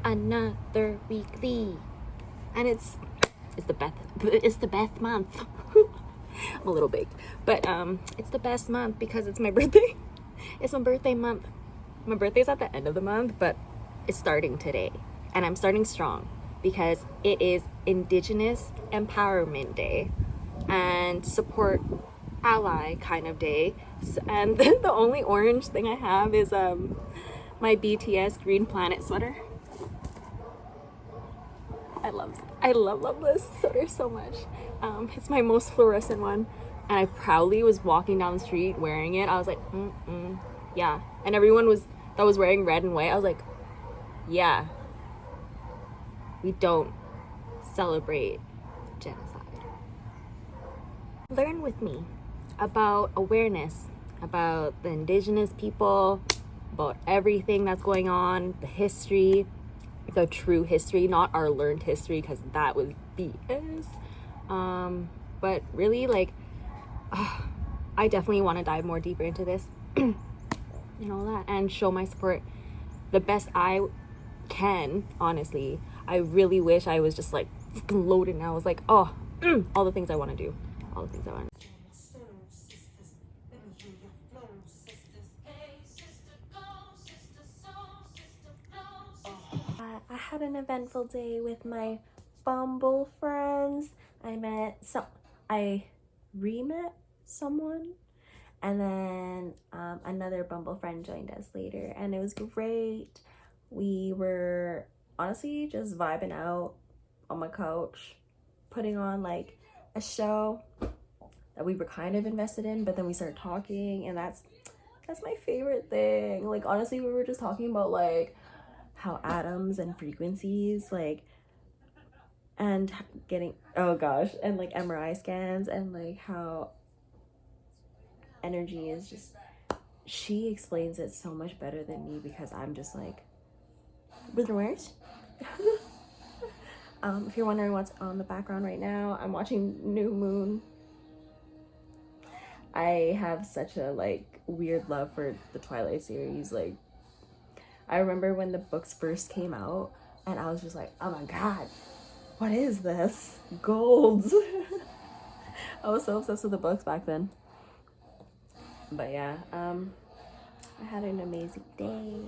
another weekly, and it's the best month. I'm a little baked, but it's the best month because it's my birthday. It's my birthday month. My birthday's at the end of the month, but it's starting today, and I'm starting strong because it is Indigenous Empowerment Day and support ally kind of day. And the only orange thing I have is my BTS Green Planet sweater. I love this sweater so much. It's my most fluorescent one, and I proudly was walking down the street wearing it. I was like, yeah. And everyone that was wearing red and white, I was like, yeah, we don't celebrate genocide. Learn with me about awareness, about the Indigenous people, about everything that's going on, the history, the true history, not our learned history, because that was BS. But really, like, I definitely want to dive more deeper into this and all that, and show my support the best I can. Honestly, I really wish I was just like loaded and I was like, all the things I want to do, all the things I want. I had an eventful day with my Bumble friends. I re-met someone, and then another Bumble friend joined us later, and it was great. We were honestly just vibing out on my couch, putting on like a show that we were kind of invested in, but then we started talking, and that's my favorite thing. Like, honestly, we were just talking about like how atoms and frequencies, like, and getting, oh gosh, and like MRI scans, and like how energy is just, she explains it so much better than me because I'm just like, with words. If you're wondering what's on the background right now, I'm watching New Moon. I have such a like weird love for the Twilight series. Like, I remember when the books first came out, and I was just like, oh my god, what is this? Gold. I was so obsessed with the books back then. But yeah, I had an amazing day.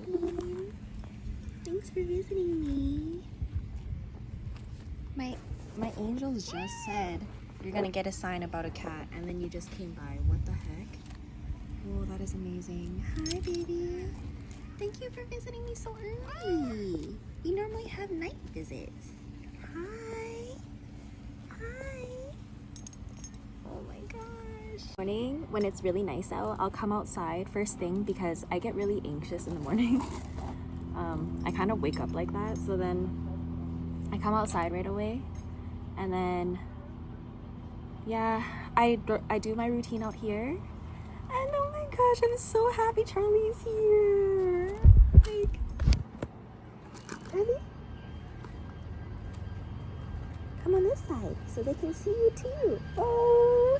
Thanks for visiting me. My angels just said you're gonna get a sign about a cat, and then you just came by. What the heck? Oh, that is amazing. Hi, baby. Thank you for visiting me so early. You normally have night visits. Hi. Hi. Oh my gosh. Morning, when it's really nice out, I'll come outside first thing because I get really anxious in the morning. I kind of wake up like that, so then I come outside right away, and then yeah, I do my routine out here, and oh my gosh, I'm so happy Charlie's here. Like, Charlie, come on this side so they can see you too. Oh,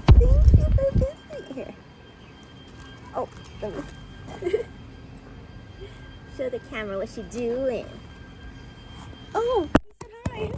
thank you for visiting. Here. Oh, let me show the camera what she doing. Oh, he said hi.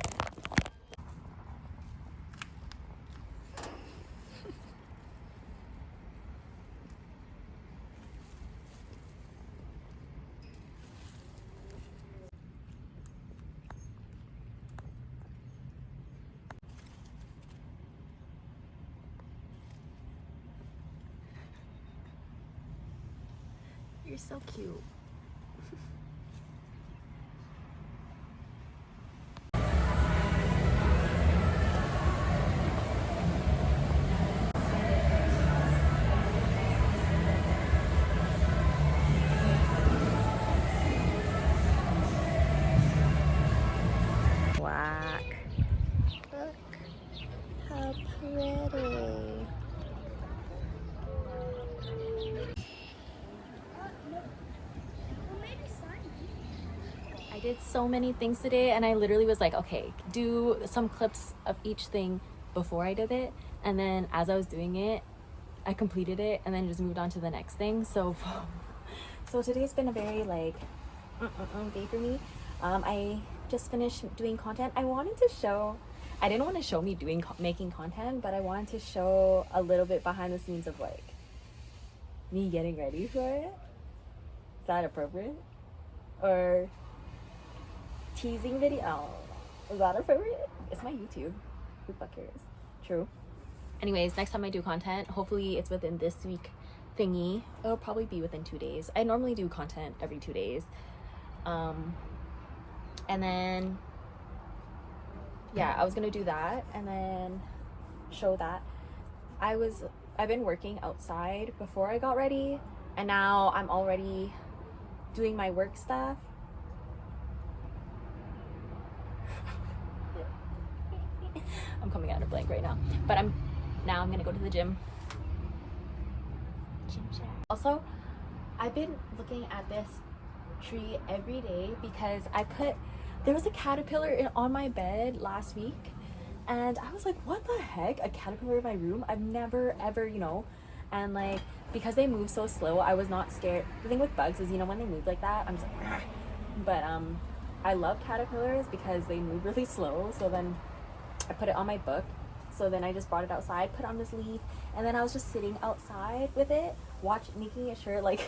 You're so cute. Black. Look how pretty. I did so many things today, and I literally was like, okay, do some clips of each thing before I did it, and then as I was doing it, I completed it and then just moved on to the next thing. So today's been a very like day for me. I just finished doing content. I wanted to show, I didn't want to show me making content, but I wanted to show a little bit behind the scenes of like me getting ready for it. Is that appropriate? Or teasing video? Oh, is that appropriate? It's my YouTube. Who the fuck cares? True. Anyways, next time I do content, hopefully it's within this week thingy. It'll probably be within 2 days. I normally do content every 2 days. And then yeah, I was gonna do that and then show that. I've been working outside before I got ready, and now I'm already doing my work stuff. I'm coming out of blank right now, but I'm gonna go to the gym. Also, I've been looking at this tree every day because there was a caterpillar on my bed last week, and I was like, what the heck, a caterpillar in my room? I've never ever, and like, because they move so slow, I was not scared. The thing with bugs is, when they move like that, I'm just like, but I love caterpillars because they move really slow. So then I put it on my book. So then I just brought it outside, put on this leaf, and then I was just sitting outside with it, making sure like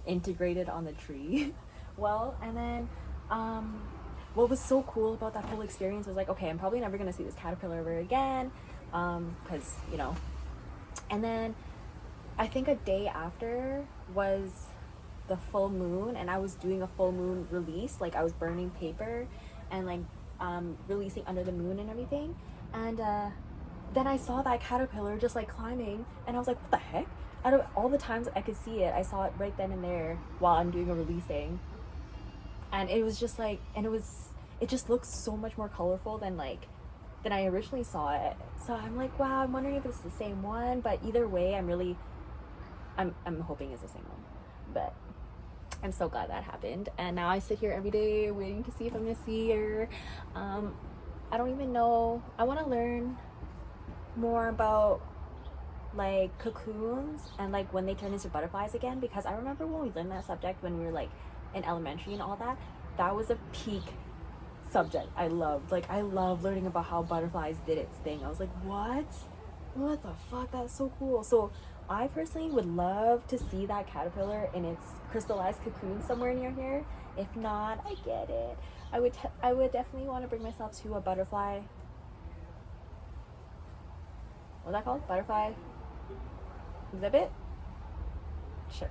integrated on the tree well. And then what was so cool about that whole experience was like, okay, I'm probably never gonna see this caterpillar ever again, because and then I think a day after was the full moon, and I was doing a full moon release, like I was burning paper and like releasing under the moon and everything. And then I saw that caterpillar just like climbing, and I was like, what the heck? Out of all the times I could see it, I saw it right then and there while I'm doing a releasing. And it was just like, it just looks so much more colorful than I originally saw it. So I'm like, wow, I'm wondering if it's the same one. But either way, I'm hoping it's the same one. But I'm so glad that happened. And now I sit here every day waiting to see if I'm gonna see her. I don't even know. I want to learn more about like cocoons and like when they turn into butterflies again, because I remember when we learned that subject when we were like in elementary and all that. That was a peak subject. I loved learning about how butterflies did its thing. I was like, what the fuck, that's so cool. So I personally would love to see that caterpillar in its crystallized cocoon somewhere near here. If not, I get it. I would definitely want to bring myself to a butterfly. What's that called? Butterfly exhibit? Sure.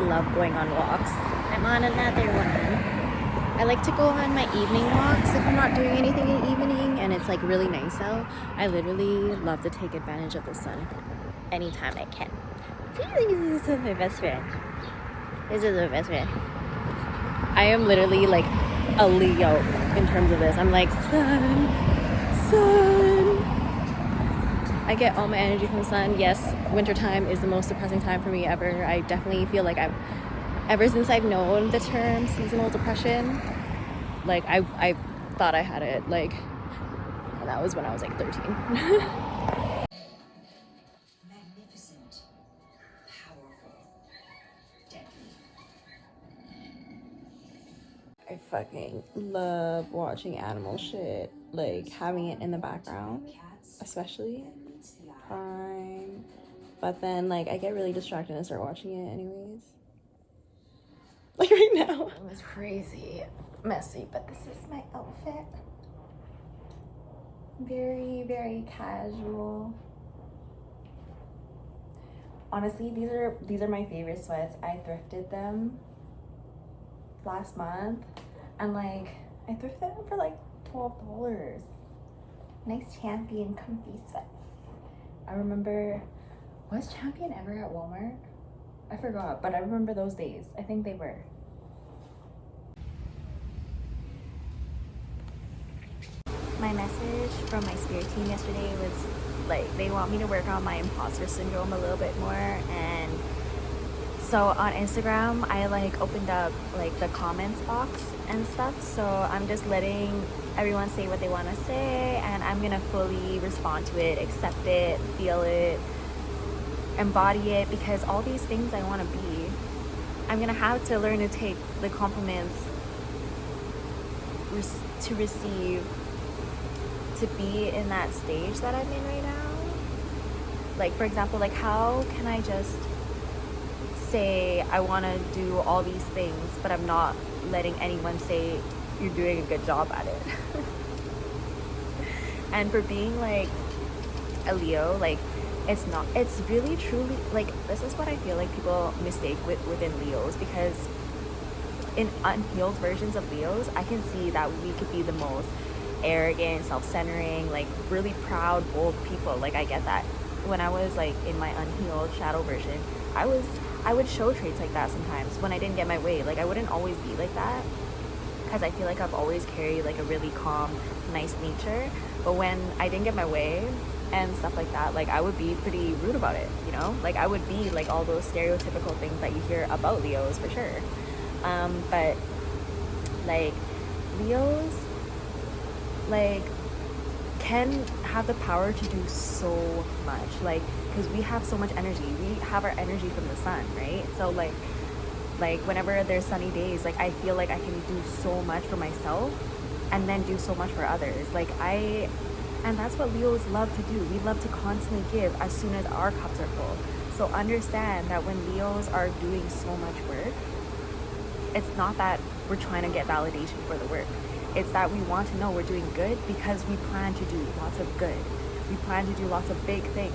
Love going on walks. I'm on another one. I like to go on my evening walks if I'm not doing anything in the evening and it's like really nice out. I literally love to take advantage of the sun anytime I can. This is my best friend. I am literally like a Leo in terms of this. I'm like, sun. I get all my energy from the sun. Yes, wintertime is the most depressing time for me ever. I definitely feel like ever since I've known the term seasonal depression, like I thought I had it, like, and that was when I was like 13. Magnificent, powerful, deadly. I fucking love watching animal shit, like having it in the background, especially Prime. But then like I get really distracted and start watching it anyways. Like right now. It was crazy messy, but this is my outfit. Very, very casual. Honestly, these are my favorite sweats. I thrifted them last month, and like I thrifted them for like $12. Nice Champion comfy sweats. I remember, was Champion ever at Walmart? I forgot, but I remember those days. I think they were. My message from my spirit team yesterday was like, they want me to work on my imposter syndrome a little bit more, and So on Instagram, I like opened up like the comments box and stuff. So I'm just letting everyone say what they want to say, and I'm gonna fully respond to it, accept it, feel it, embody it, because all these things I want to be. I'm gonna have to learn to take the compliments to receive, to be in that stage that I'm in right now. Like, for example, like, how can I just say I want to do all these things, but I'm not letting anyone say you're doing a good job at it? And for being like a Leo, like, it's really truly like, this is what I feel like people mistake within Leos, because in unhealed versions of Leos, I can see that we could be the most arrogant, self-centering, like really proud, bold people. Like, I get that. When I was like in my unhealed shadow version, I would show traits like that sometimes when I didn't get my way. Like, I wouldn't always be like that, because I feel like I've always carried like a really calm, nice nature. But when I didn't get my way and stuff like that, like, I would be pretty rude about it, you know? Like, I would be like all those stereotypical things that you hear about Leos, for sure. But like, Leos like can have the power to do so much, like, because we have so much energy. We have our energy from the sun, right? So like whenever there's sunny days, like, I feel like I can do so much for myself and then do so much for others. Like, and that's what Leos love to do. We love to constantly give as soon as our cups are full. So understand that when Leos are doing so much work, it's not that we're trying to get validation for the work. It's that we want to know we're doing good because we plan to do lots of good. We plan to do lots of big things.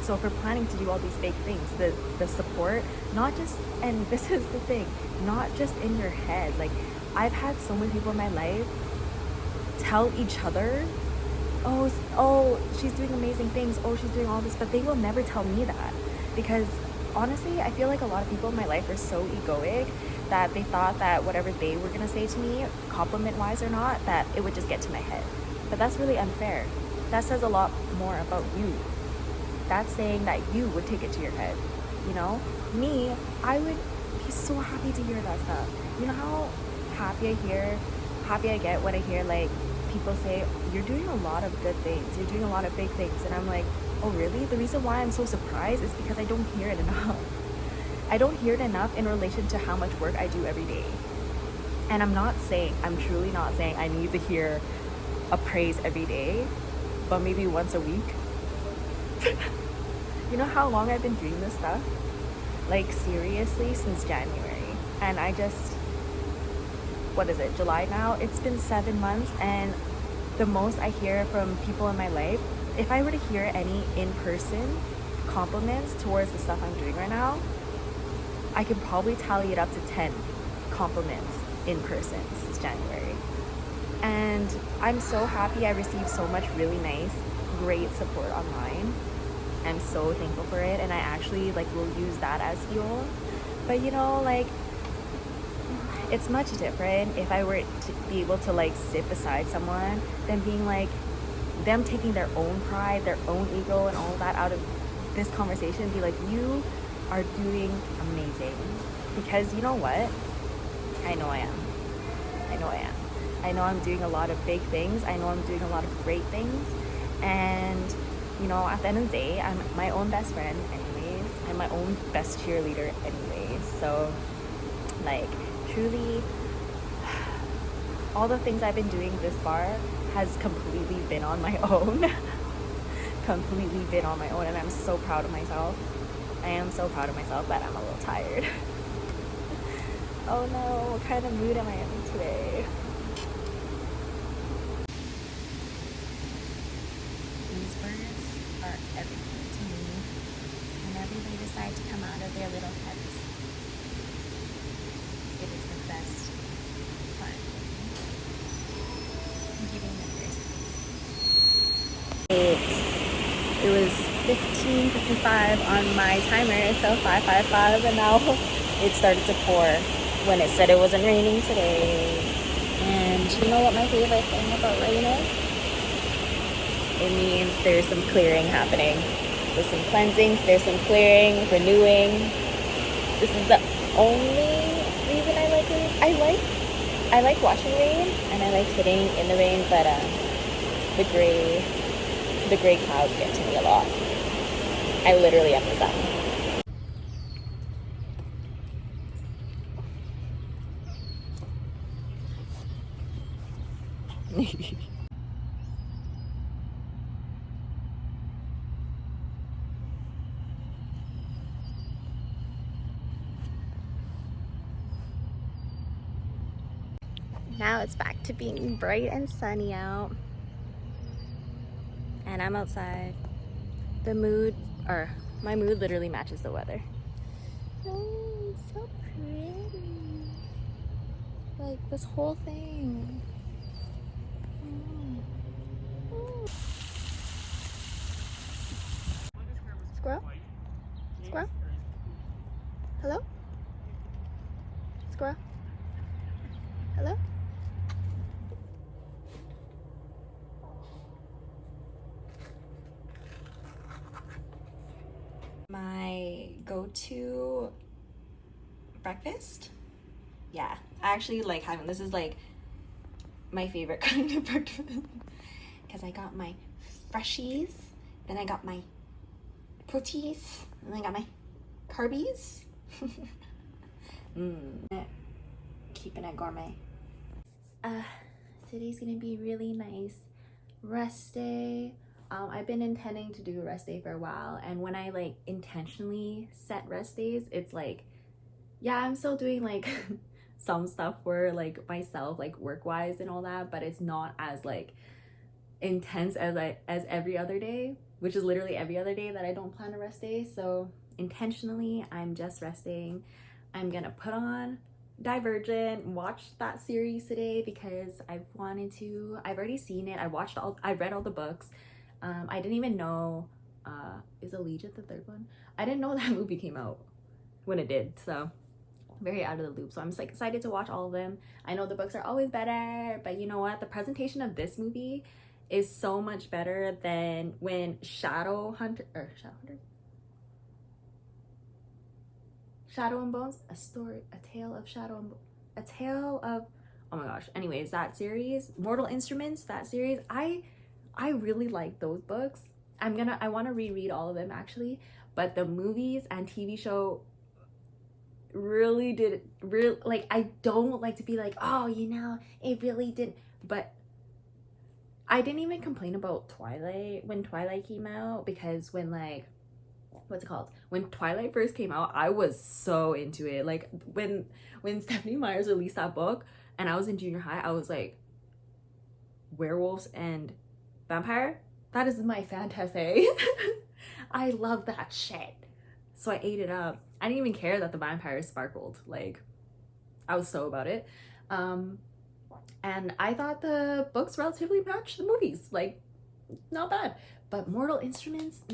So if we're planning to do all these big things, the support, not just, and this is the thing, not just in your head. Like, I've had so many people in my life tell each other, oh, she's doing amazing things, oh, she's doing all this, but they will never tell me that. Because honestly, I feel like a lot of people in my life are so egoic that they thought that whatever they were gonna say to me, compliment wise or not, that it would just get to my head. But that's really unfair. That says a lot more about you. That's saying that you would take it to your head, you know? Me, I would be so happy to hear that stuff. You know how happy I get when I hear like people say, you're doing a lot of good things, you're doing a lot of big things, and I'm like, oh really? The reason why I'm so surprised is because I don't hear it enough. I don't hear it enough in relation to how much work I do every day. And I'm truly not saying I need to hear a praise every day, but maybe once a week. You know how long I've been doing this stuff? Like, seriously, since January. And I just, what is it, July now? It's been 7 months, and the most I hear from people in my life, if I were to hear any in-person compliments towards the stuff I'm doing right now, I could probably tally it up to 10 compliments in person since January. And I'm so happy I received so much really nice, great support online. I'm so thankful for it, and I actually like will use that as fuel. But you know, like, it's much different if I were to be able to like sit beside someone than being like them taking their own pride, their own ego and all of that out of this conversation and be like, you are doing amazing. Because you know what? I know I am. I know I'm doing a lot of big things. I know I'm doing a lot of great things. And, you know, at the end of the day, I'm my own best friend anyways. I'm my own best cheerleader anyways. So, like, truly, all the things I've been doing this far has completely been on my own. Completely been on my own. And I'm so proud of myself. I am so proud of myself, but I'm a little tired. Oh no, what kind of mood am I in today? These birds are everything to me. Whenever they decide to come out of their little heads, it is the best fun. I'm giving them their space. It was 15:55 on my timer, so 5:55, and now it started to pour when it said it wasn't raining today. And you know what my favorite thing about rain is? It means there's some clearing happening. There's some cleansing, there's some clearing, renewing. This is the only reason I like rain. I like watching rain and I like sitting in the rain, but the gray clouds get to me a lot. I literally am the sun. Now it's back to being bright and sunny out. And I'm outside. My mood literally matches the weather. Oh, it's so pretty. Like this whole thing. Squirrel? Squirrel? Hello? Squirrel? Hello? My go-to breakfast? Yeah, I actually like having this. Is like my favorite kind of breakfast because I got my freshies, then I got my proteins, and then I got my carbies. Keeping it gourmet. Today's gonna be really nice rest day. I've been intending to do a rest day for a while, and when I like intentionally set rest days, it's like, yeah, I'm still doing like some stuff for like myself, like work-wise and all that, but it's not as like intense as every other day, which is literally every other day that I don't plan a rest day. So intentionally, I'm just resting. I'm gonna put on Divergent, watch that series today because I've wanted to. I've already seen it. I read all the books. I didn't even know, is Allegiant the third one? I didn't know that movie came out when it did, so very out of the loop. So I'm just like excited to watch all of them. I know the books are always better, but you know what? The presentation of this movie is so much better than when Shadow and Bones, a tale of, oh my gosh. Anyways, that series, Mortal Instruments, that series, I really like those books. I want to reread all of them actually, but the movies and TV show really did like, I don't like to be like, oh, you know, it really did, but I didn't even complain about Twilight when Twilight came out, because when like, what's it called, when Twilight first came out, I was so into it. Like when Stephanie Meyers released that book and I was in junior high, I was like, werewolves and vampire, that is my fantasy. I love that shit, so I ate it up. I didn't even care that the vampires sparkled. Like, I was so about it. And I thought the books relatively matched the movies, like not bad. But Mortal Instruments,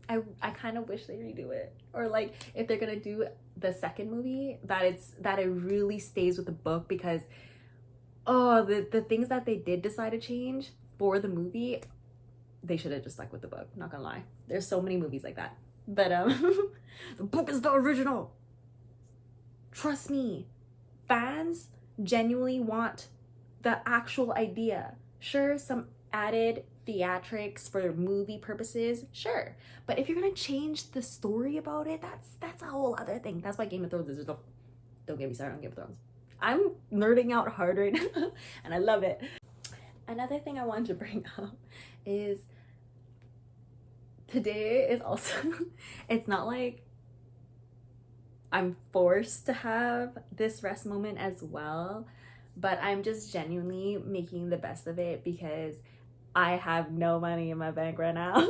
I kind of wish they redo it, or like if they're gonna do the second movie, that it really stays with the book, because the things that they did decide to change for the movie, they should have just stuck with the book, not gonna lie. There's so many movies like that, but the book is the original, trust me. Fans genuinely want the actual idea. Sure, some added theatrics for movie purposes, sure, but if you're gonna change the story about it, that's a whole other thing. That's why Game of Thrones is, don't get me started on Game of Thrones. I'm nerding out hard right now and I love it. Another thing I wanted to bring up is today is also it's not like I'm forced to have this rest moment as well, but I'm just genuinely making the best of it because I have no money in my bank right now.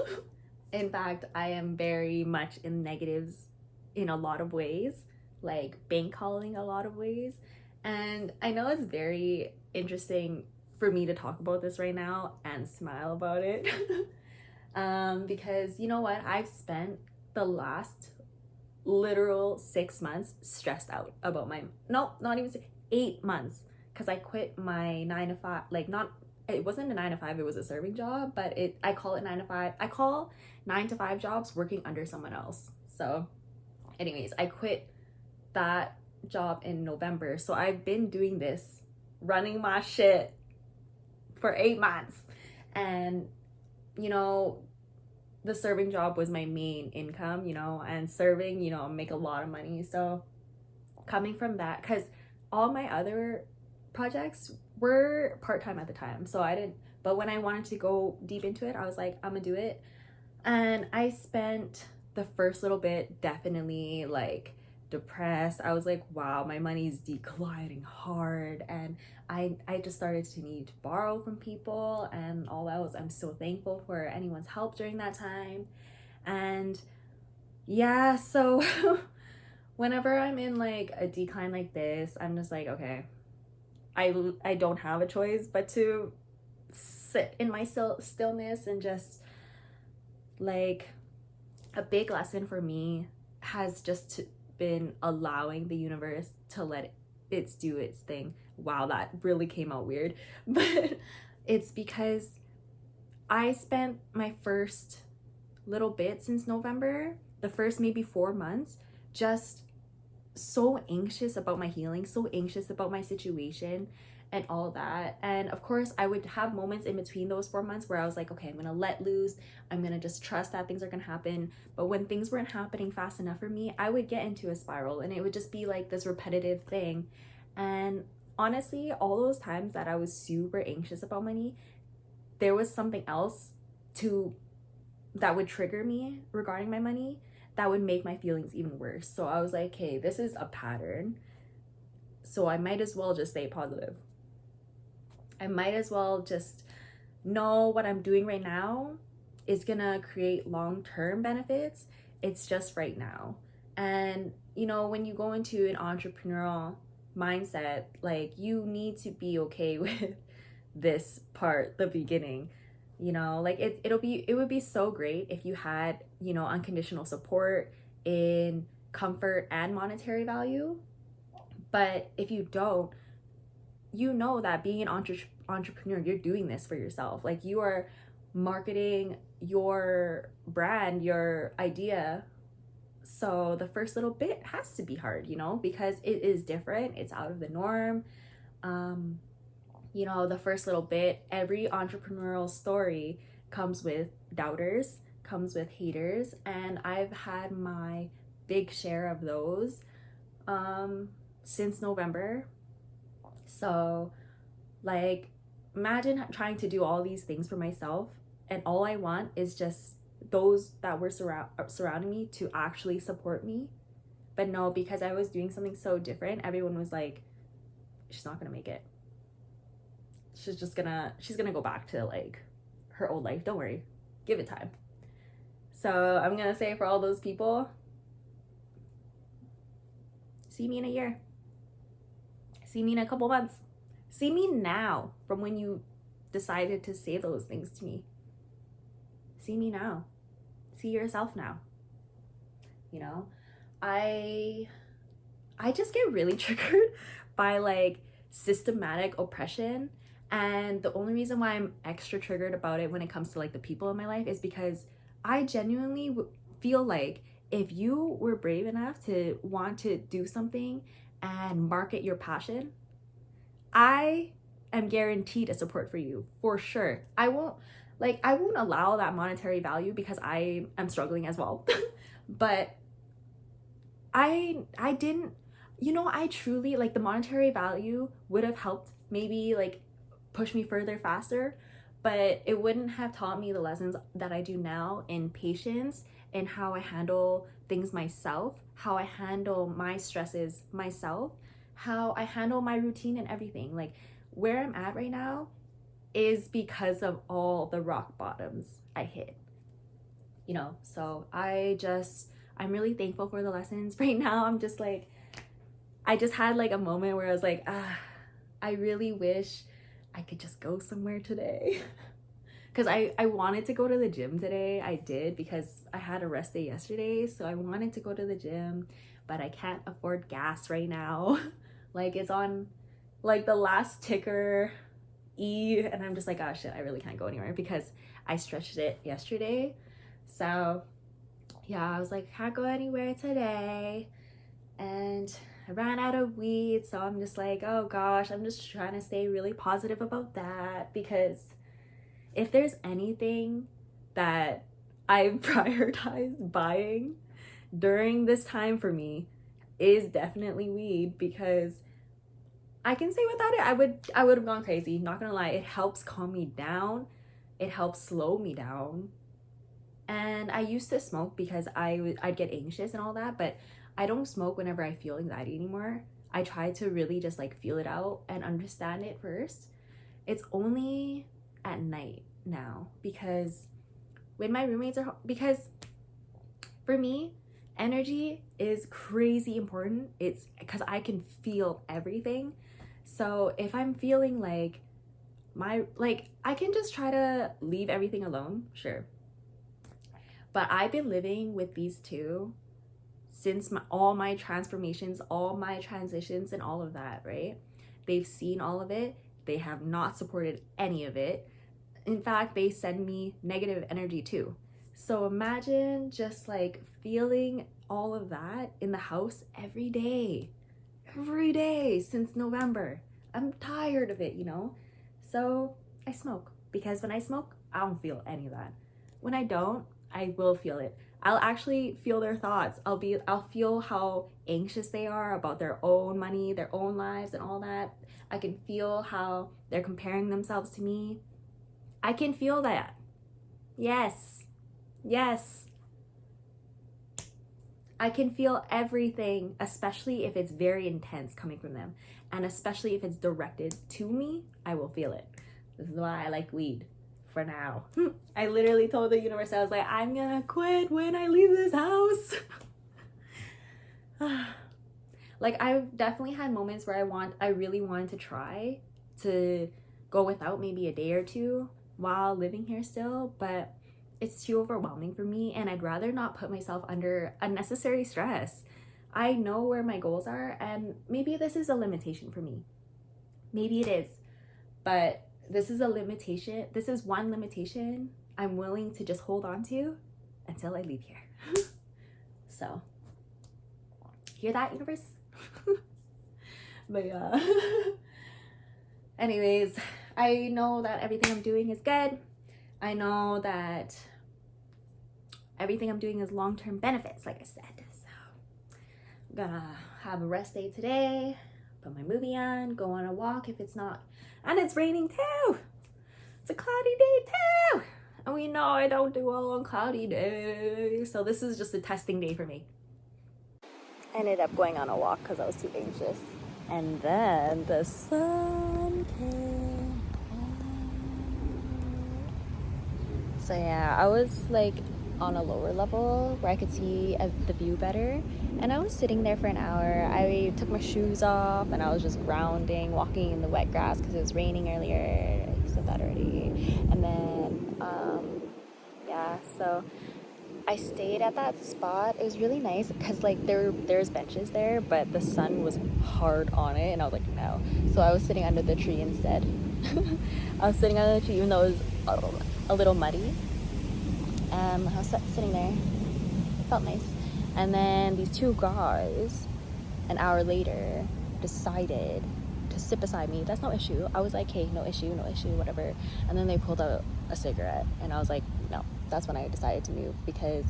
In fact, I am very much in negatives in a lot of ways, like bank hauling a lot of ways. And I know it's very interesting for me to talk about this right now and smile about it. Because you know what? I've spent the last literal 6 months stressed out about not even 8 months, because I quit my 9 to 5, like it wasn't a 9 to 5, it was a serving job, but I call it 9 to 5. I call 9 to 5 jobs working under someone else. So Anyways, I quit that job in November. So I've been doing this, running my shit for 8 months. And, you know, the serving job was my main income, you know, and serving, you know, make a lot of money. So coming from that, because all my other projects were part-time at the time. So I didn't, but when I wanted to go deep into it, I was like, I'm gonna do it. And I spent the first little bit definitely like depressed. I was like, wow, my money's declining hard. And I just started to need to borrow from people and all else. I'm so thankful for anyone's help during that time. And yeah, so whenever I'm in like a decline like this, I'm just like, okay, I don't have a choice but to sit in my stillness. And just like a big lesson for me has just been allowing the universe to let it do its thing. Wow, that really came out weird. But it's because I spent my first little bit since November, the first maybe 4 months, just so anxious about my healing, so anxious about my situation and all that. And of course, I would have moments in between those 4 months where I was like, okay, I'm gonna let loose. I'm gonna just trust that things are gonna happen. But when things weren't happening fast enough for me, I would get into a spiral and it would just be like this repetitive thing. And honestly, all those times that I was super anxious about money, there was something else that would trigger me regarding my money that would make my feelings even worse. So I was like, hey, this is a pattern. So I might as well just stay positive. I might as well just know what I'm doing right now is gonna create long-term benefits. It's just right now. And you know, when you go into an entrepreneurial mindset, like you need to be okay with this part, the beginning. You know, like it would be so great if you had, you know, unconditional support in comfort and monetary value. But if you don't, you know that being an entrepreneur, you're doing this for yourself. Like you are marketing your brand, your idea. So the first little bit has to be hard, you know, because it is different. It's out of the norm. You know, the first little bit, every entrepreneurial story comes with doubters, comes with haters, and I've had my big share of those since November. So like, imagine trying to do all these things for myself and all I want is just those that were surrounding me to actually support me. But no, because I was doing something so different, everyone was like, she's not gonna make it. She's gonna go back to like her old life. Don't worry, give it time. So I'm gonna say for all those people, see me in a year, see me in a couple months, see me now from when you decided to say those things to me. See me now, see yourself now. You know, I just get really triggered by like systematic oppression. And the only reason why I'm extra triggered about it when it comes to like the people in my life is because I genuinely feel like if you were brave enough to want to do something and market your passion, I am guaranteed a support for you for sure. I won't allow that monetary value because I am struggling as well. But I didn't, you know, I truly like the monetary value would have helped maybe like push me further faster, but it wouldn't have taught me the lessons that I do now in patience and how I handle things myself, how I handle my stresses myself, how I handle my routine and everything. Like where I'm at right now is because of all the rock bottoms I hit, you know. So I'm really thankful for the lessons right now. I'm just like, I just had like a moment where I was like, I really wish I could just go somewhere today. Because I wanted to go to the gym today. I did because I had a rest day yesterday. So I wanted to go to the gym, but I can't afford gas right now. Like it's on like the last ticker E, and I'm just like, oh shit, I really can't go anywhere because I stretched it yesterday. So yeah, I was like, can't go anywhere today. And I ran out of weed. So I'm just like, oh gosh, I'm just trying to stay really positive about that, because if there's anything that I prioritize buying during this time for me is definitely weed, because I can say without it I would have gone crazy, not gonna lie. It helps calm me down, it helps slow me down. And I used to smoke because I'd get anxious and all that, but I don't smoke whenever I feel anxiety anymore. I try to really just like feel it out and understand it first. It's only at night now, because when my roommates are because for me, energy is crazy important. It's because I can feel everything. So if I'm feeling like I can just try to leave everything alone, sure. But I've been living with these two since all my transformations, all my transitions, and all of that, right? They've seen all of it. They have not supported any of it. In fact, they send me negative energy too. So imagine just like feeling all of that in the house every day since November. I'm tired of it, you know? So I smoke, because when I smoke, I don't feel any of that. When I don't, I will feel it. I'll actually feel their thoughts. I'll feel how anxious they are about their own money, their own lives, and all that. I can feel how they're comparing themselves to me. I can feel that. Yes. Yes. I can feel everything, especially if it's very intense coming from them. And especially if it's directed to me, I will feel it. This is why I like weed for now. I literally told the universe, I was like, I'm gonna quit when I leave this house. Like, I've definitely had moments where I really wanted to try to go without maybe a day or two while living here still, but it's too overwhelming for me, and I'd rather not put myself under unnecessary stress. I know where my goals are, and maybe this is a limitation for me. Maybe it is, but this is a limitation. This is one limitation I'm willing to just hold on to until I leave here. So, hear that, universe? But yeah. Anyways, I know that everything I'm doing is good. I know that everything I'm doing is long-term benefits, like I said. So I'm gonna have a rest day today, put my movie on, go on a walk if it's not, and it's raining too. It's a cloudy day too. And we know I don't do well on cloudy days. So this is just a testing day for me. I ended up going on a walk because I was too anxious. And then the sun came out. So yeah, I was like on a lower level where I could see the view better. And I was sitting there for an hour. I took my shoes off and I was just grounding, walking in the wet grass because it was raining earlier. I said that already. And then, yeah, so I stayed at that spot. It was really nice because like there's benches there, but the sun was hard on it, and I was like, no. So I was sitting under the tree instead. I was sitting under the tree even though it was a little muddy. I was sitting there. It felt nice. And then these two guys, an hour later, decided to sit beside me. That's no issue. I was like, hey, no issue, whatever. And then they pulled out a cigarette, and I was like, no. That's when I decided to move, because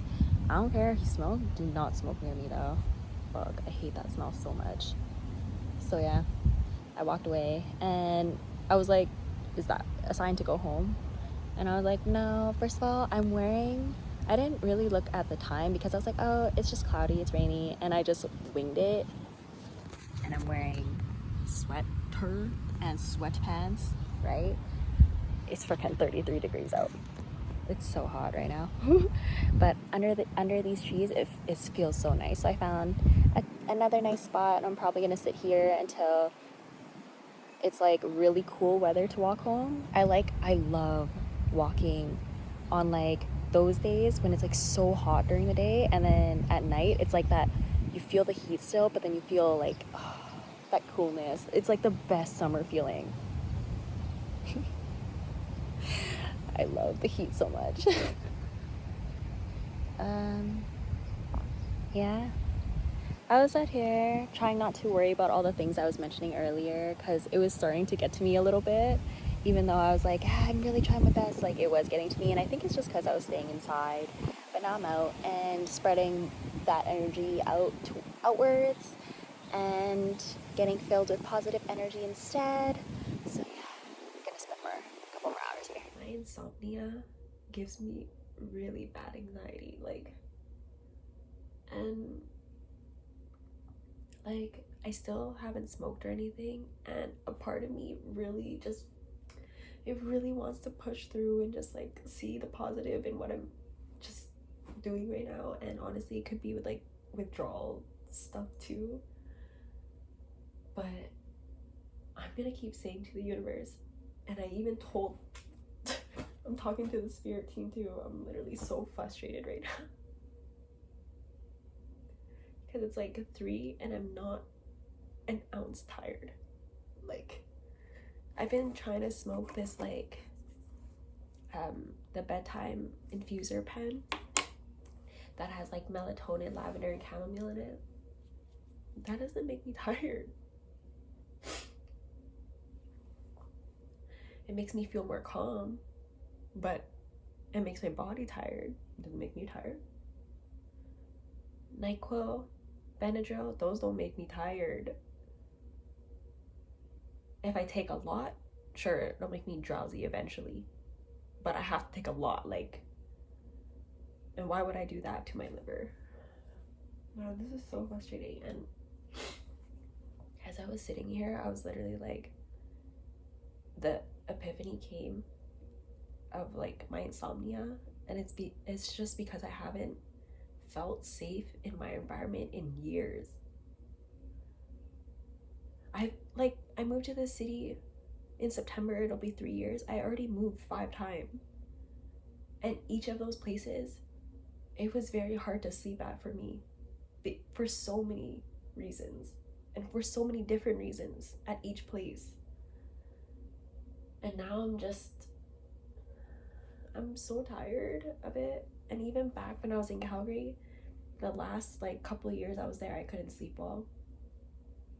I don't care if you smoke. Do not smoke near me though. Fuck, I hate that smell so much. So yeah, I walked away, and I was like, is that a sign to go home? And I was like, no. First of all, I didn't really look at the time because I was like, oh, it's just cloudy, it's rainy, and I just winged it. And I'm wearing sweater and sweatpants, right? It's freaking 33 degrees out. It's so hot right now. But under these trees, it feels so nice. So I found another nice spot. I'm probably gonna sit here until it's like really cool weather to walk home. I love walking on like those days when it's like so hot during the day, and then at night it's like that you feel the heat still, but then you feel like that coolness. It's like the best summer feeling. I love the heat so much. Yeah. I was out here trying not to worry about all the things I was mentioning earlier because it was starting to get to me a little bit. Even though I was like, I'm really trying my best, like it was getting to me. And I think it's just because I was staying inside. But now I'm out and spreading that energy outwards and getting filled with positive energy instead. So yeah, I'm gonna spend a couple more hours here. My insomnia gives me really bad anxiety, and I still haven't smoked or anything, and a part of me really just, it really wants to push through and just like see the positive in what I'm just doing right now. And honestly, it could be with like withdrawal stuff too, but I'm gonna keep saying to the universe, and I even told I'm talking to the spirit team too. I'm literally so frustrated right now because it's like 3 and I'm not an ounce tired. Like, I've been trying to smoke this the bedtime infuser pen that has like melatonin, lavender, and chamomile in it. That doesn't make me tired. It makes me feel more calm, but it makes my body tired. It doesn't make me tired. NyQuil, Benadryl, those don't make me tired. If I take a lot, sure, it'll make me drowsy eventually, but I have to take a lot, and why would I do that to my liver? Wow, this is so frustrating. And as I was sitting here, I was literally like, the epiphany came of like my insomnia, and it's just because I haven't felt safe in my environment in years. I moved to this city in September. It'll be 3 years. I already moved 5 times, and each of those places, it was very hard to sleep at for me, for so many reasons, and for so many different reasons at each place. And now I'm so tired of it. And even back when I was in Calgary, the last like couple of years I was there, I couldn't sleep well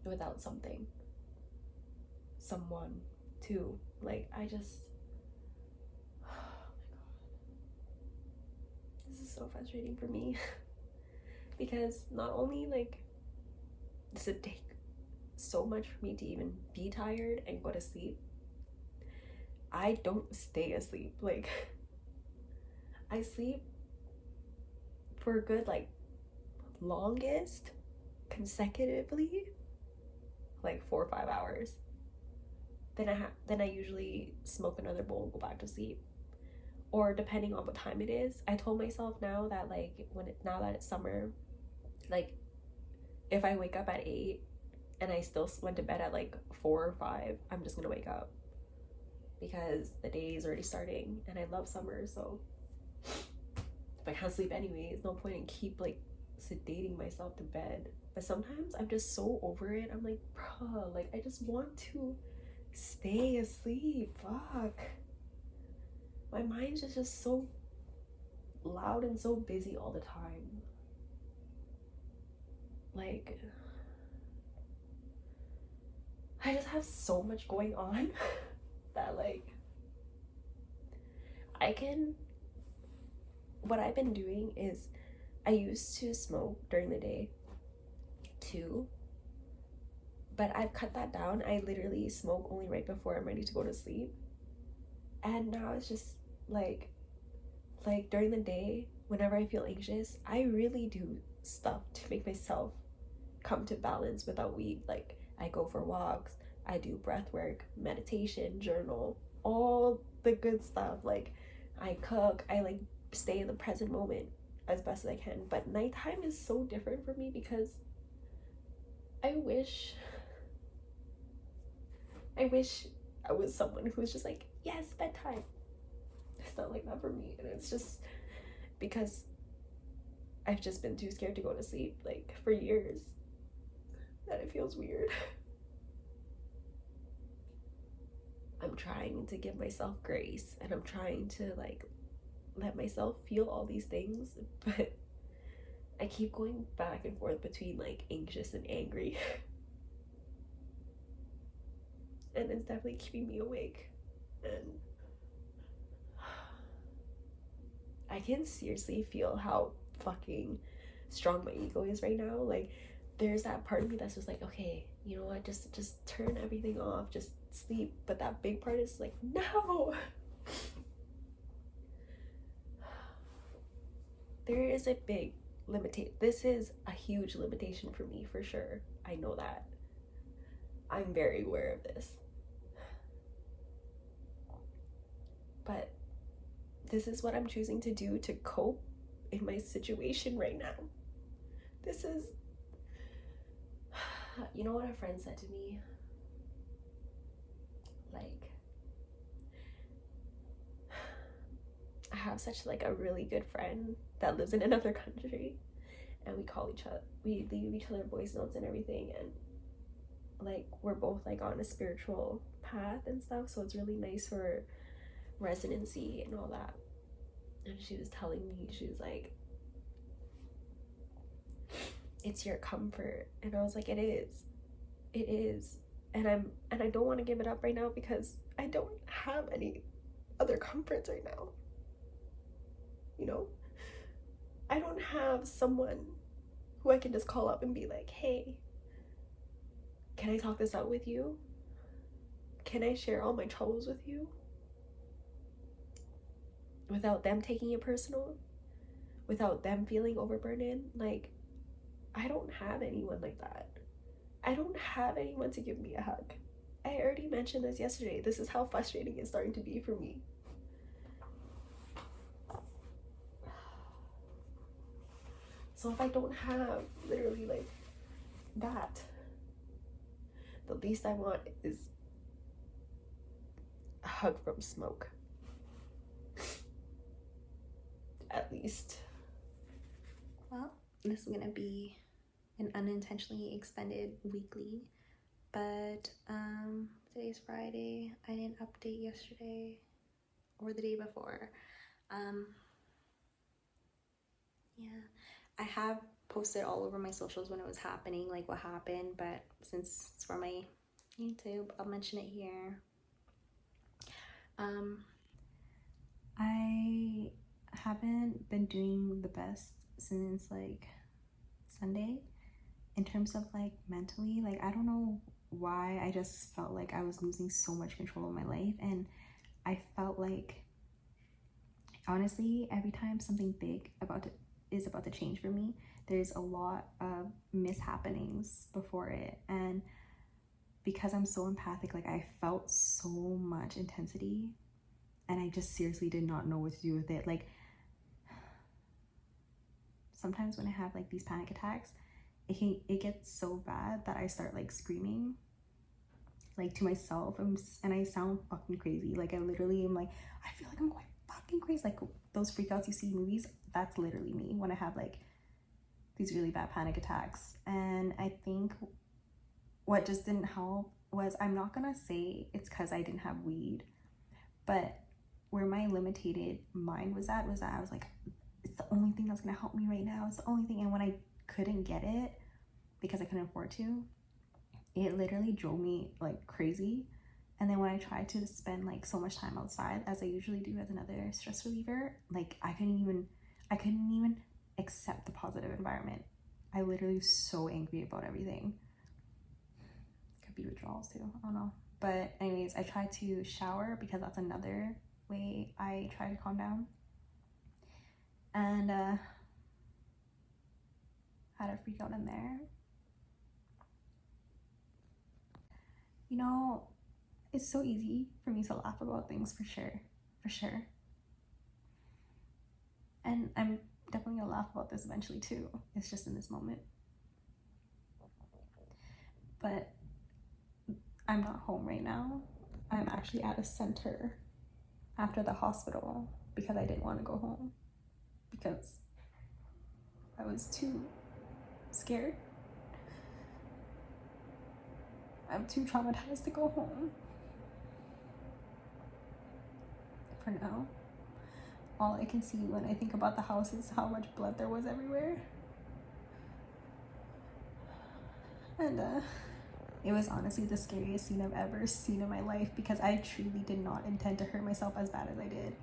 without someone too. Like, I just, oh my god, this is so frustrating for me. Because not only like does it take so much for me to even be tired and go to sleep, I don't stay asleep. Like, I sleep for a good like longest consecutively like 4 or 5 hours. Then I usually smoke another bowl and go back to sleep, or depending on what time it is. I told myself now that like now that it's summer, like if I wake up at 8 and I still went to bed at like 4 or 5, I'm just gonna wake up because the day is already starting, and I love summer. So if I can't sleep anyway, it's no point in keep like sedating myself to bed. But sometimes I'm just so over it. I'm like, bruh, like I just want to stay asleep. Fuck, my mind is just so loud and so busy all the time. Like, I just have so much going on that like what I've been doing is, I used to smoke during the day too, but I've cut that down. I literally smoke only right before I'm ready to go to sleep. And now it's just like during the day, whenever I feel anxious, I really do stuff to make myself come to balance without weed. Like, I go for walks, I do breath work, meditation, journal, all the good stuff. Like, I cook, I like stay in the present moment as best as I can. But nighttime is so different for me because I wish I was someone who was just like, yes, bedtime. It's not like that for me. And it's just because I've just been too scared to go to sleep like for years that it feels weird. I'm trying to give myself grace, and I'm trying to like let myself feel all these things, but I keep going back and forth between like anxious and angry. And it's definitely keeping me awake. And I can seriously feel how fucking strong my ego is right now. Like, there's that part of me that's just like, okay, you know what, just turn everything off, just sleep. But that big part is like, no. There is a big limitation. This is a huge limitation for me, for sure. I know that. I'm very aware of this. But this is what I'm choosing to do to cope in my situation right now. This is, you know what a friend said to me? Like, I have such like a really good friend that lives in another country, and we call each other, we leave each other voice notes and everything, and like we're both like on a spiritual path and stuff, so it's really nice for resonancy and all that. And she was telling me, she was like, it's your comfort. And I was like, it is. And I don't want to give it up right now because I don't have any other comforts right now. You know, I don't have someone who I can just call up and be like, hey, can I talk this out with you? Can I share all my troubles with you? Without them taking it personal, without them feeling overburdened. Like, I don't have anyone like that. I don't have anyone to give me a hug. I already mentioned this yesterday. This is how frustrating it's starting to be for me. So if I don't have literally like that, the least I want is a hug from Smoke. At least. Well, this is gonna be an unintentionally extended weekly, but today's Friday. I didn't update yesterday or the day before. Yeah, I have posted all over my socials when it was happening, like what happened, but since it's for my YouTube, I'll mention it here. I haven't been doing the best since like Sunday in terms of like mentally. Like, I don't know why, I just felt like I was losing so much control of my life, and I felt like, honestly, every time something big is about to change for me, there's a lot of mishappenings before it. And because I'm so empathic, like, I felt so much intensity, and I just seriously did not know what to do with it. Like, sometimes when I have like these panic attacks, it gets so bad that I start like screaming like to myself, and I sound fucking crazy. Like, I literally am like, I feel like I'm going fucking crazy. Like those freakouts you see in movies, that's literally me when I have like these really bad panic attacks. And I think what just didn't help was, I'm not gonna say it's because I didn't have weed, but where my limited mind was at was that I was like, it's the only thing that's gonna help me right now. It's the only thing. And when I couldn't get it because I couldn't afford to, it literally drove me like crazy. And then when I tried to spend like so much time outside, as I usually do as another stress reliever, like I couldn't even accept the positive environment. I literally was so angry about everything. Could be withdrawals too, I don't know. But anyways, I tried to shower because that's another way I try to calm down. And had a freak out in there. You know, it's so easy for me to laugh about things, for sure. And I'm definitely gonna laugh about this eventually too. It's just in this moment. But I'm not home right now. I'm actually at a center after the hospital because I didn't want to go home because I was too scared. I'm too traumatized to go home. For now, all I can see when I think about the house is how much blood there was everywhere. And it was honestly the scariest scene I've ever seen in my life, because I truly did not intend to hurt myself as bad as I did.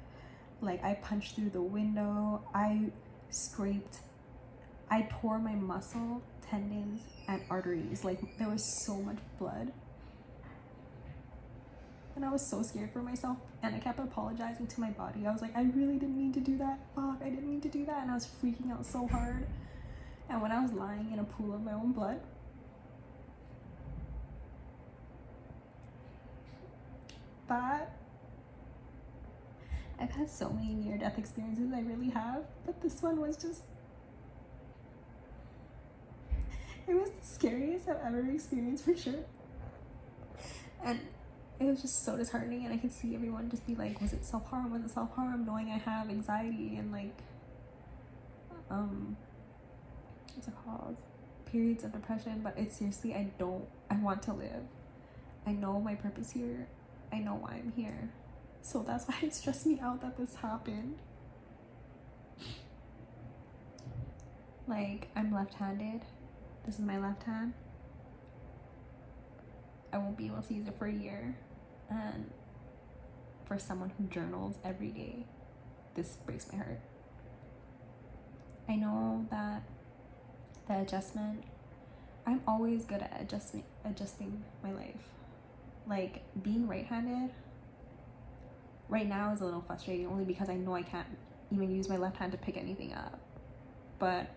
Like, I punched through the window, I tore my muscle, tendons, and arteries. Like, there was so much blood. And I was so scared for myself, and I kept apologizing to my body. I was like, I really didn't mean to do that. Fuck, I didn't mean to do that. And I was freaking out so hard. And when I was lying in a pool of my own blood, I've had so many near-death experiences, I really have, but this one was just, it was the scariest I've ever experienced, for sure. And it was just so disheartening, and I could see everyone just be like, was it self-harm, was it self-harm, knowing I have anxiety and like, what's it called, periods of depression. But it's seriously, I want to live. I know my purpose here, I know why I'm here. So that's why it stressed me out that this happened. Like, I'm left-handed. This is my left hand. I won't be able to use it for a year. And for someone who journals every day, this breaks my heart. I know that the adjustment, I'm always good at adjusting my life. Like, being right-handed right now is a little frustrating, only because I know I can't even use my left hand to pick anything up. But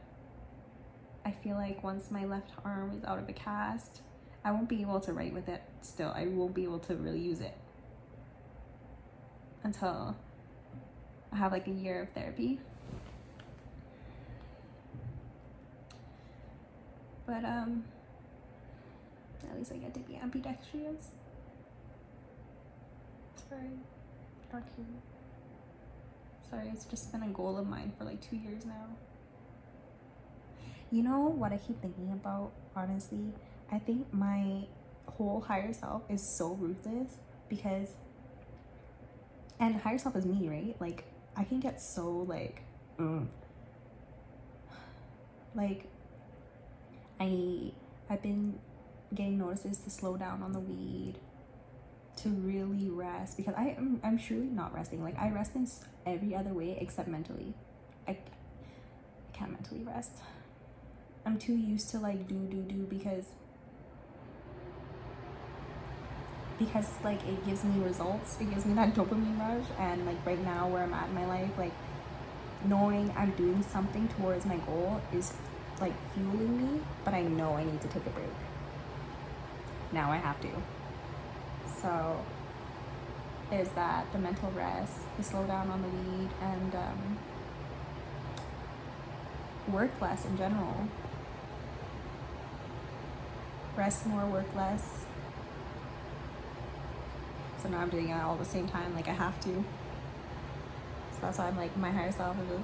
I feel like once my left arm is out of a cast, I won't be able to write with it still. I won't be able to really use it until I have like a year of therapy. But at least I get to be ambidextrous. Sorry, it's just been a goal of mine for like 2 years now. You know what I keep thinking about, honestly? I think my whole higher self is so ruthless, because, and higher self is me, right? Like, I can get so like I've been getting notices to slow down on the weed, to really rest, because I'm truly not resting. Like, I rest in every other way except mentally. I can't mentally rest. I'm too used to like do because like it gives me results, it gives me that dopamine rush. And like right now where I'm at in my life, like knowing I'm doing something towards my goal is like fueling me, but I know I need to take a break. Now I have to. So there's that, the mental rest, the slow down on the weed, and work less in general. Rest more, work less. So now I'm doing it all at the same time, like I have to. So that's why I'm like, my higher self is just...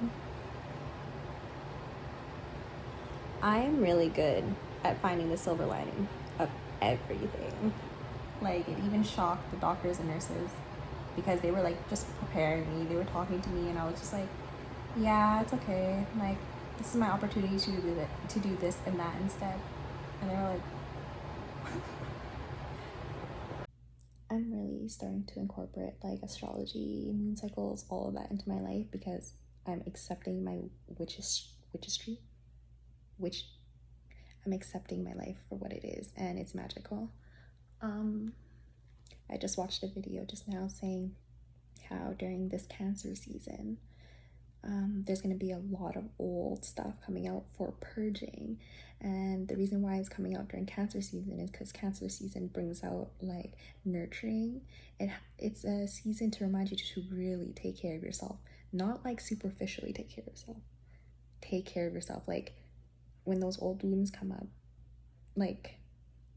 I am really good at finding the silver lining of everything. Like, it even shocked the doctors and nurses, because they were like just preparing me, they were talking to me, and I was just like, yeah, it's okay, like this is my opportunity to do this and that instead. And they were like I'm really starting to incorporate like astrology, moon cycles, all of that into my life, because I'm accepting my I'm accepting my life for what it is, and it's magical. I just watched a video just now saying how during this Cancer season, there's going to be a lot of old stuff coming out for purging. And the reason why it's coming out during Cancer season is because Cancer season brings out like nurturing. It's a season to remind you to really take care of yourself, not like superficially take care of yourself. Take care of yourself. Like when those old wounds come up, like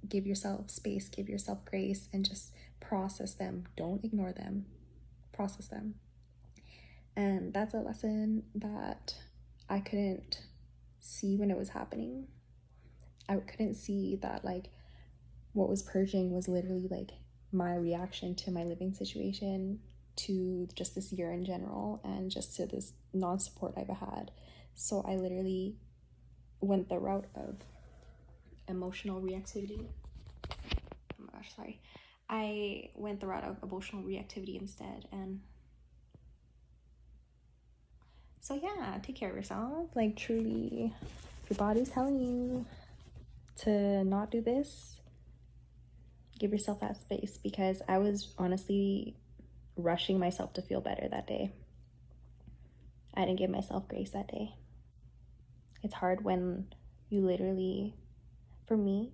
give yourself space, give yourself grace, and just process them. Don't ignore them. Process them. And that's a lesson that I couldn't see when it was happening. I couldn't see that like what was purging was literally like my reaction to my living situation, to just this year in general, and just to this non-support I've had. So I literally went the route of emotional reactivity. Oh my gosh, sorry. I went the route of emotional reactivity instead, and so yeah, take care of yourself. Like, truly, if your body's telling you to not do this, give yourself that space, because I was honestly rushing myself to feel better that day. I didn't give myself grace that day. It's hard when you literally, for me,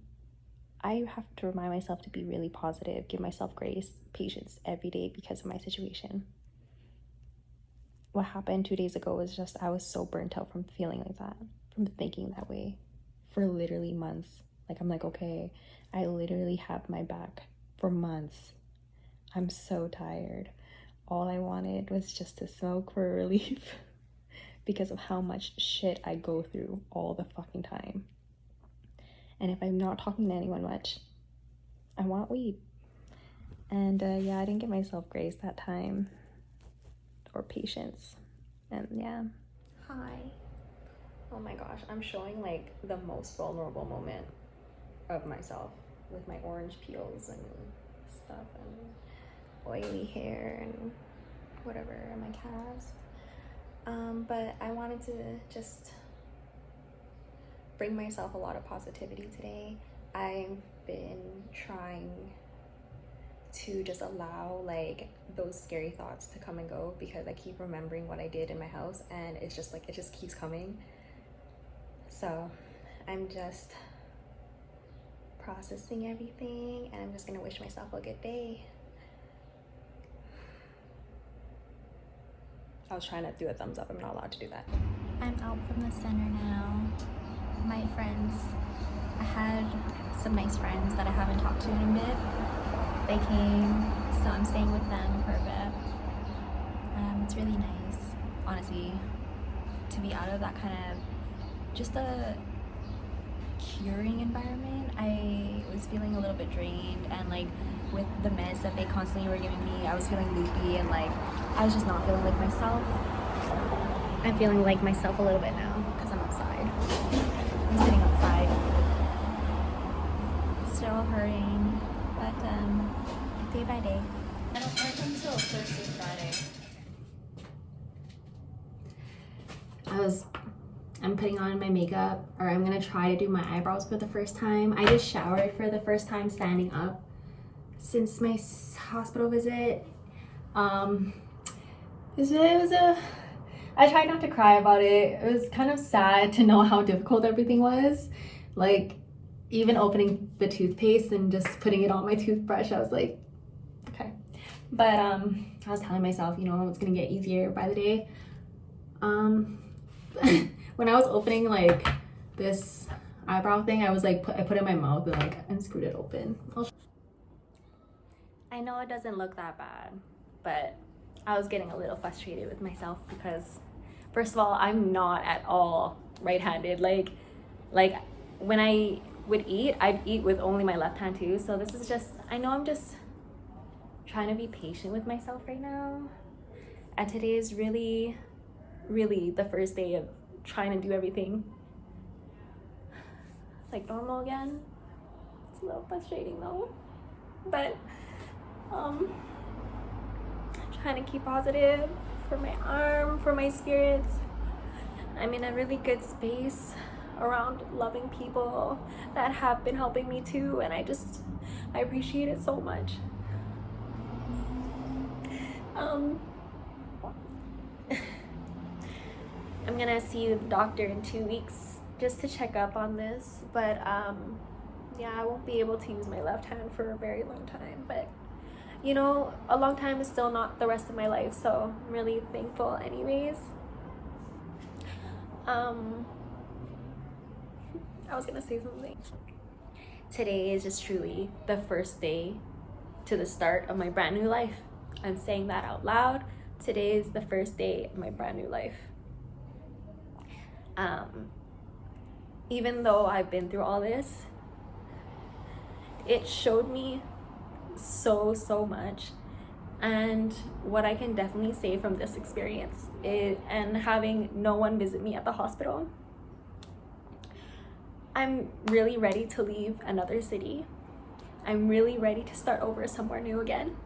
I have to remind myself to be really positive, give myself grace, patience every day because of my situation. What happened 2 days ago was just, I was so burnt out from feeling like that, from thinking that way for literally months. Like, I'm like, okay, I literally have my back for months. I'm so tired. All I wanted was just to smoke for relief because of how much shit I go through all the fucking time. And if I'm not talking to anyone much, I want weed. And yeah, I didn't give myself grace that time, or patience. And yeah. Hi. Oh my gosh, I'm showing like the most vulnerable moment of myself with my orange peels and stuff and oily hair and whatever in my cast. But I wanted to just bring myself a lot of positivity today. I've been trying to just allow like those scary thoughts to come and go, because I keep remembering what I did in my house, and it's just like, it just keeps coming. So I'm just processing everything, and I'm just gonna wish myself a good day. I was trying to do a thumbs up. I'm not allowed to do that. I'm out from the center now. My friends, I had some nice friends that I haven't talked to in a bit. They came, so I'm staying with them for a bit. It's really nice, honestly, to be out of that kind of just a curing environment. I was feeling a little bit drained, and like with the meds that they constantly were giving me, I was feeling loopy, and like I was just not feeling like myself. I'm feeling like myself a little bit now because I'm outside. I'm sitting outside. Still hurting, but day by day. I don't work until Thursday, Friday. I'm putting on my makeup, or I'm gonna try to do my eyebrows for the first time. I just showered for the first time standing up since my hospital visit. I tried not to cry about it. It was kind of sad to know how difficult everything was. Like, even opening the toothpaste and just putting it on my toothbrush, I was like, okay. But I was telling myself, you know, it's gonna get easier by the day. When I was opening like this eyebrow thing, I was like, I put it in my mouth and like unscrewed it open. I know it doesn't look that bad, but I was getting a little frustrated with myself because, first of all, I'm not at all right-handed. Like when I would eat, I'd eat with only my left hand too. So this is just, I know I'm just trying to be patient with myself right now. And today is really, really the first day of trying to do everything like normal again. It's a little frustrating though, but trying to keep positive for my arm, for my spirits. I'm in a really good space around loving people that have been helping me too, and I appreciate it so much. I'm gonna see the doctor in 2 weeks just to check up on this, but yeah, I won't be able to use my left hand for a very long time, but you know, a long time is still not the rest of my life, so I'm really thankful anyways. I was gonna say something. Today is just truly the first day to the start of my brand new life. I'm saying that out loud. Today is the first day of my brand new life. Even though I've been through all this, it showed me so much. And what I can definitely say from this experience is, and having no one visit me at the hospital, I'm really ready to leave another city. I'm really ready to start over somewhere new again.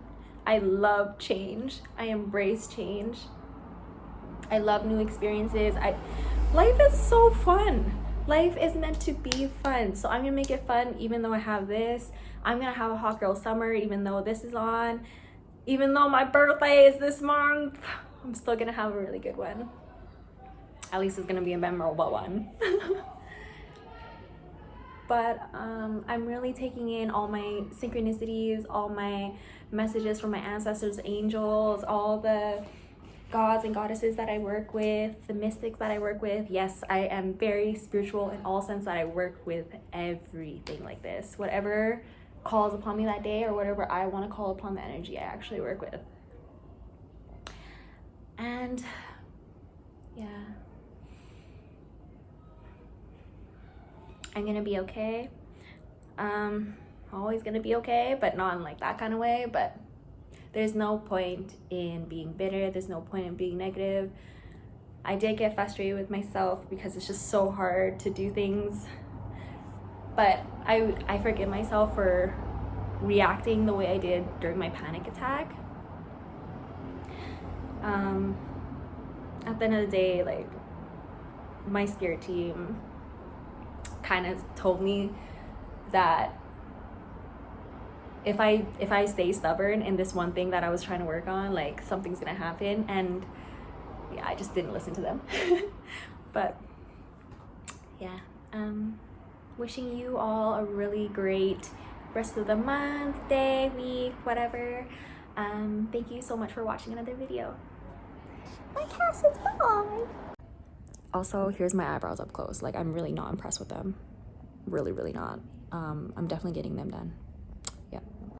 I love change. I embrace change. I love new experiences. Life is so fun. Life is meant to be fun. So I'm gonna make it fun even though I have this. I'm gonna have a hot girl summer even though this is on. Even though my birthday is this month, I'm still gonna have a really good one. At least it's gonna be a memorable one. But I'm really taking in all my synchronicities, all my messages from my ancestors, angels, all the gods and goddesses that I work with, the mystics that I work with. Yes, I am very spiritual in all sense that I work with everything like this. Whatever calls upon me that day or whatever I want to call upon the energy I actually work with. And yeah, I'm gonna be okay. Always gonna be okay, but not in like that kind of way. But there's no point in being bitter. There's no point in being negative. I did get frustrated with myself because it's just so hard to do things. But I forgive myself for reacting the way I did during my panic attack. At the end of the day, like, my spirit team kind of told me that if I stay stubborn in this one thing that I was trying to work on, like, something's gonna happen. And yeah, I just didn't listen to them. But yeah, wishing you all a really great rest of the month, day, week, whatever. Thank you so much for watching another video. My cast is bye. Also, here's my eyebrows up close. Like, I'm really not impressed with them. Really, really not. I'm definitely getting them done.